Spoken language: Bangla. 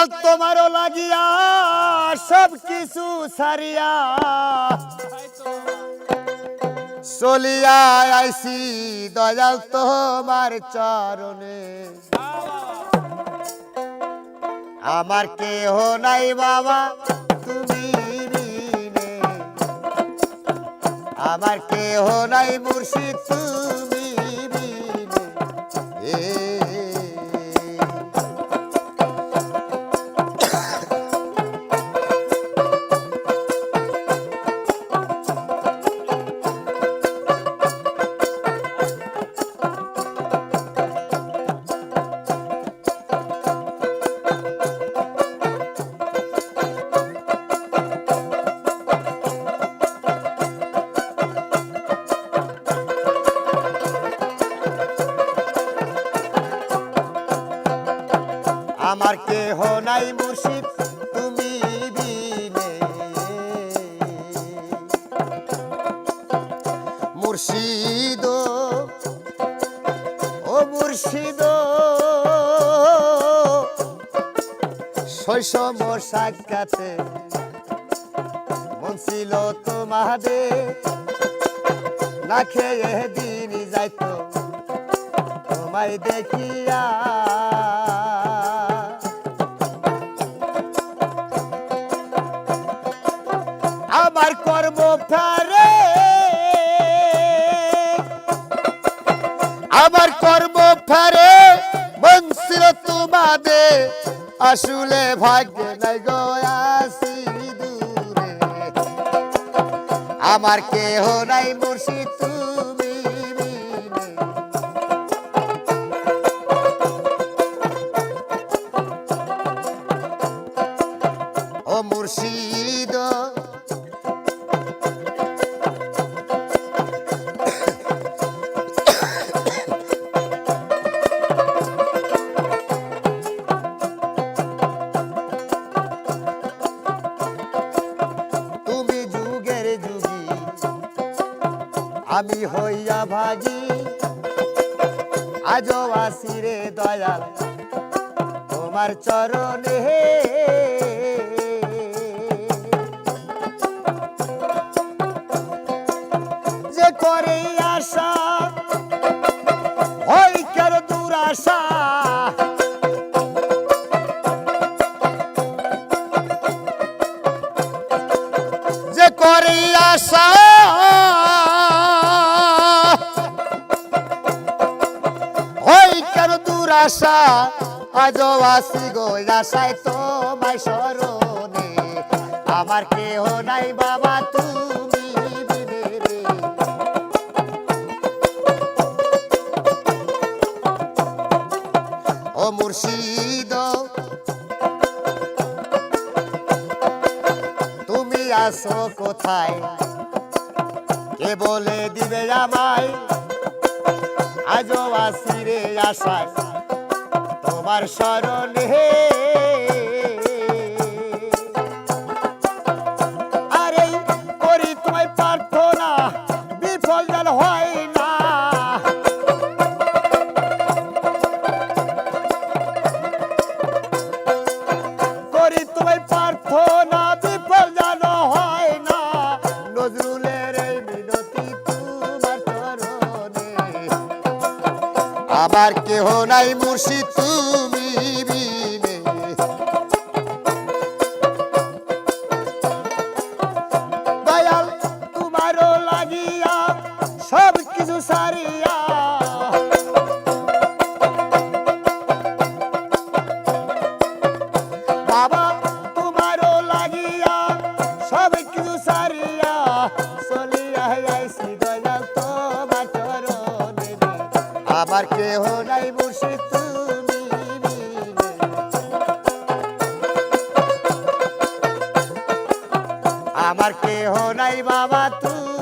দয়াল তোমারও লাগিয়া সব কিছু ছাড়িয়া চলিয়া আইছি দয়াল তোমার চরণে। আমার কেহ নাই বাবা তুমি বিনে, আমার কেহ নাই মুর্শিদ তুমি বিনে। আমার কেহ নাই মুর্শিদ তুমি বিনে, মুর্শিদ ও মুর্শিদ শৈশব সাক্ষাতে মন ছিল তোমাদের, না খেয়ে দিন যাইতো তোমায় দেখিয়া। আমার কর্ম ফেরে, আমার কর্ম ফেরে মন ছিল তোমাদের, আসলে ভাগ্যে নাই গো আসি দূরে। আমার কেহ নাই মুর্শিদ তুমি বিনে, ও মুর্শিদ আমি হইয়া ভাগি আজও আসি রে দয়াল তোমার চরণে। যে করে আশা হই কেন দুরাশা, যে করে আশা আশা আজও আসি গো আশায় তোমায় শরণে। আমার কেহ নাই বাবা তুমি বিনে রে, ও মুর্শিদ তুমি আসো কোথায়, কে বলে দিবে আমায়। আজও আসি রে আশায় তোমার শরণে। আরে করি তোমায় প্রার্থনা বিফল যেন হয় না, করি তোমায় প্রার্থনা বিফল যেন হয় না। নজরুলের এই মিনতি তোমার চরণে। আমার কেহ নাই মুর্শিদ তুমি বিনে, দয়াল তোমারও লাগিয়া সব কিছু সারিয়া বাবা, তোমারও লাগিয়া সব কিছু সারিয়া চলিয়া আইছি দয়াল তোমার চরণে। আমার কেহ নাই মুর্শিদ তুমি বিনে, আমার কেহ নাই বাবা তুমি